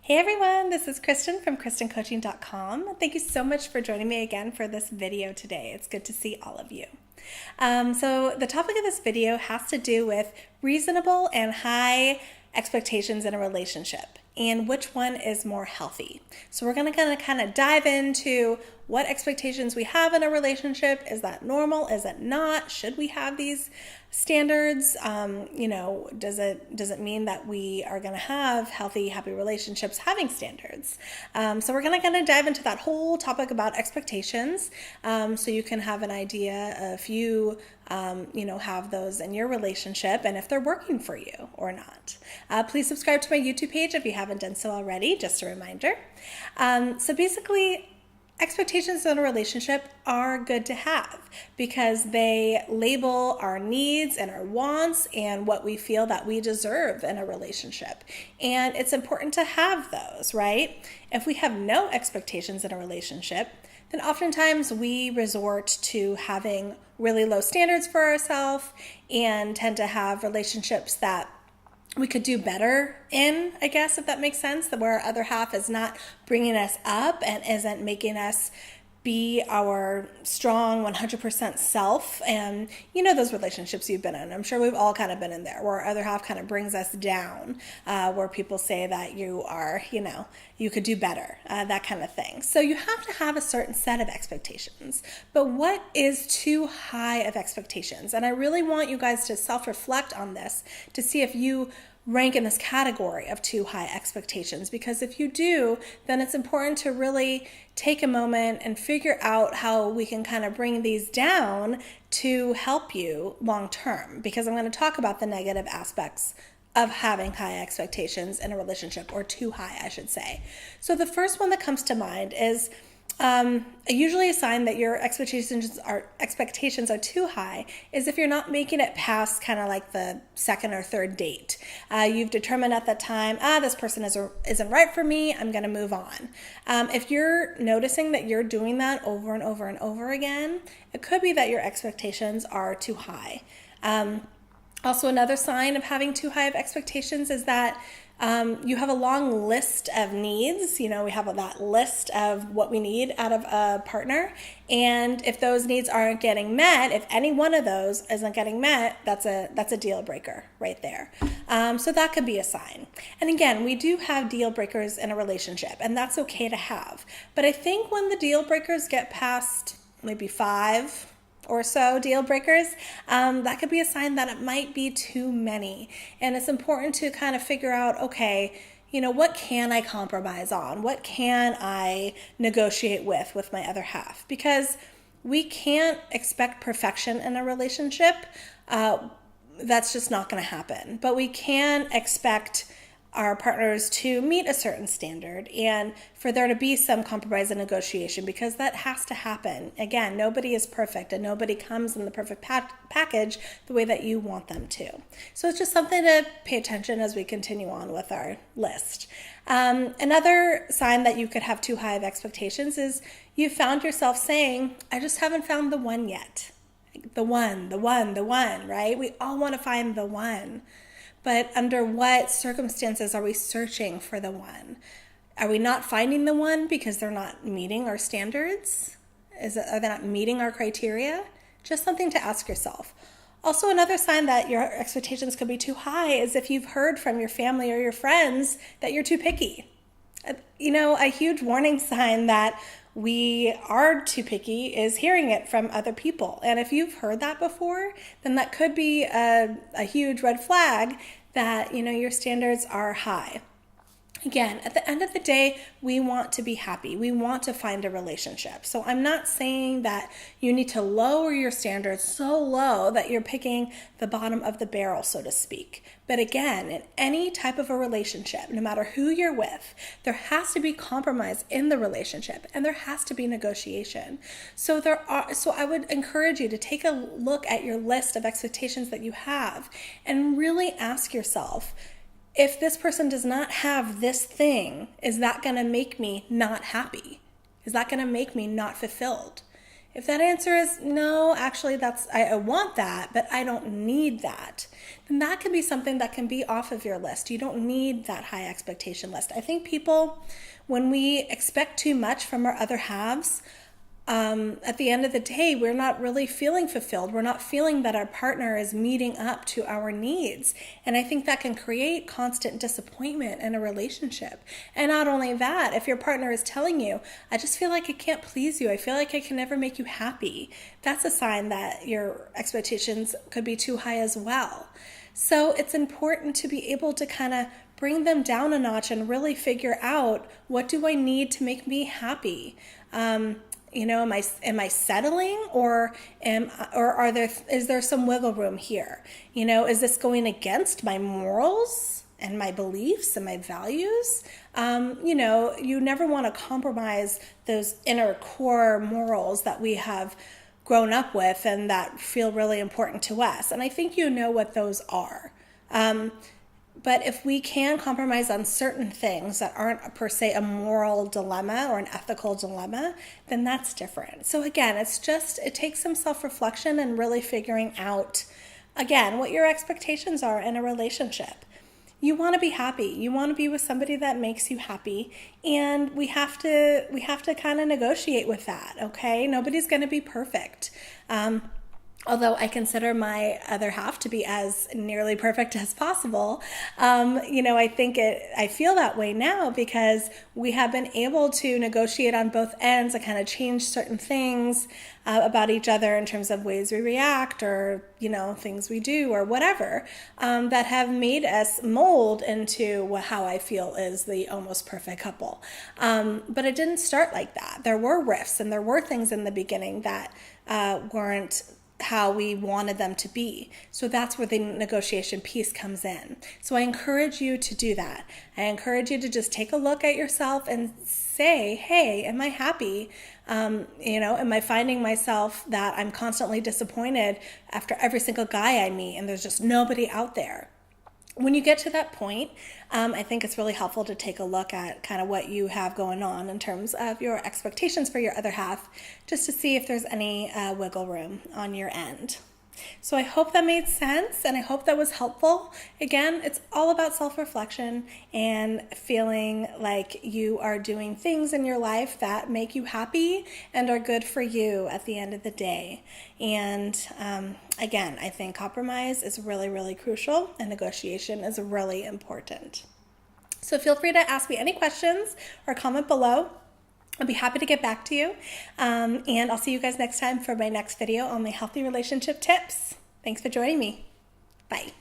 Hey everyone, this is Kristen from KristenCoaching.com. Thank you so much for joining me again for this video today. It's good to see all of you. So the topic of this video has to do with reasonable and high expectations in a relationship and which one is more healthy. So we're going to kind of dive into what expectations we have in a relationship. Is that normal? Is it not? Should we have these standards? Does it mean that we are going to have healthy, happy relationships having standards? So we're going to kind of dive into that whole topic about expectations, so you can have an idea if you have those in your relationship and if they're working for you or not. Please subscribe to my YouTube page if you haven't done so already, just a reminder. So basically, expectations in a relationship are good to have because they label our needs and our wants and what we feel that we deserve in a relationship. And it's important to have those, right? If we have no expectations in a relationship, then oftentimes we resort to having really low standards for ourselves and tend to have relationships that we could do better in, I guess, if that makes sense, that where our other half is not bringing us up and isn't making us be our strong 100% self. And those relationships you've been in, I'm sure we've all kind of been in there, where our other half kind of brings us down, where people say that you are, you could do better, that kind of thing. So you have to have a certain set of expectations. But what is too high of expectations? And I really want you guys to self-reflect on this to see if you rank in this category of too high expectations, because if you do, then it's important to really take a moment and figure out how we can kind of bring these down to help you long term, because I'm going to talk about the negative aspects of having high expectations in a relationship, or too high, I should say. So the first one that comes to mind is usually a sign that your expectations are too high is if you're not making it past kind of like the second or third date. You've determined at that time, this person isn't right for me, I'm going to move on. If you're noticing that you're doing that over and over and over again, it could be that your expectations are too high. Also, another sign of having too high of expectations is that you have a long list of needs. We have that list of what we need out of a partner. And if those needs aren't getting met, if any one of those isn't getting met, that's a deal breaker right there. So that could be a sign. And again, we do have deal breakers in a relationship, and that's okay to have. But I think when the deal breakers get past maybe 5 or so deal breakers, that could be a sign that it might be too many. And it's important to kind of figure out, okay, what can I compromise on? What can I negotiate with my other half? Because we can't expect perfection in a relationship. That's just not going to happen. But we can expect our partners to meet a certain standard and for there to be some compromise and negotiation, because that has to happen. Again, nobody is perfect and nobody comes in the perfect package the way that you want them to. So it's just something to pay attention as we continue on with our list. Another sign that you could have too high of expectations is you found yourself saying, I just haven't found the one yet. The one, right? We all want to find the one. But under what circumstances are we searching for the one? Are we not finding the one because they're not meeting our standards? Are they not meeting our criteria? Just something to ask yourself. Also, another sign that your expectations could be too high is if you've heard from your family or your friends that you're too picky. A huge warning sign that we are too picky is hearing it from other people. And if you've heard that before, then that could be a huge red flag that, your standards are high. Again, at the end of the day, we want to be happy. We want to find a relationship. So I'm not saying that you need to lower your standards so low that you're picking the bottom of the barrel, so to speak. But again, in any type of a relationship, no matter who you're with, there has to be compromise in the relationship and there has to be negotiation. So I would encourage you to take a look at your list of expectations that you have and really ask yourself, if this person does not have this thing, is that going to make me not happy? Is that going to make me not fulfilled? If that answer is no, actually I want that, but I don't need that, then that can be something that can be off of your list. You don't need that high expectation list. I think people, when we expect too much from our other halves, at the end of the day, we're not really feeling fulfilled. We're not feeling that our partner is meeting up to our needs. And I think that can create constant disappointment in a relationship. And not only that, if your partner is telling you, I just feel like I can't please you, I feel like I can never make you happy, that's a sign that your expectations could be too high as well. So it's important to be able to kind of bring them down a notch and really figure out, what do I need to make me happy? Am I settling, or is there some wiggle room here? Is this going against my morals and my beliefs and my values? You never want to compromise those inner core morals that we have grown up with and that feel really important to us. And I think you know what those are. But if we can compromise on certain things that aren't per se a moral dilemma or an ethical dilemma, then that's different. So again, it takes some self-reflection and really figuring out, again, what your expectations are in a relationship. You want to be happy. You want to be with somebody that makes you happy, and we have to kind of negotiate with that, okay? Nobody's going to be perfect. Although I consider my other half to be as nearly perfect as possible, I feel that way now because we have been able to negotiate on both ends and kind of change certain things about each other in terms of ways we react or, things we do or whatever, that have made us mold into how I feel is the almost perfect couple. But it didn't start like that. There were rifts and there were things in the beginning that weren't how we wanted them to be. So that's where the negotiation piece comes in. So I encourage you to do that. I encourage you to just take a look at yourself and say, hey, am I happy? Am I finding myself that I'm constantly disappointed after every single guy I meet and there's just nobody out there? When you get to that point, I think it's really helpful to take a look at kind of what you have going on in terms of your expectations for your other half, just to see if there's any wiggle room on your end. So I hope that made sense, and I hope that was helpful. Again, it's all about self-reflection and feeling like you are doing things in your life that make you happy and are good for you at the end of the day. And again, I think compromise is really, really crucial, and negotiation is really important. So feel free to ask me any questions or comment below. I'll be happy to get back to you, and I'll see you guys next time for my next video on my healthy relationship tips. Thanks for joining me. Bye.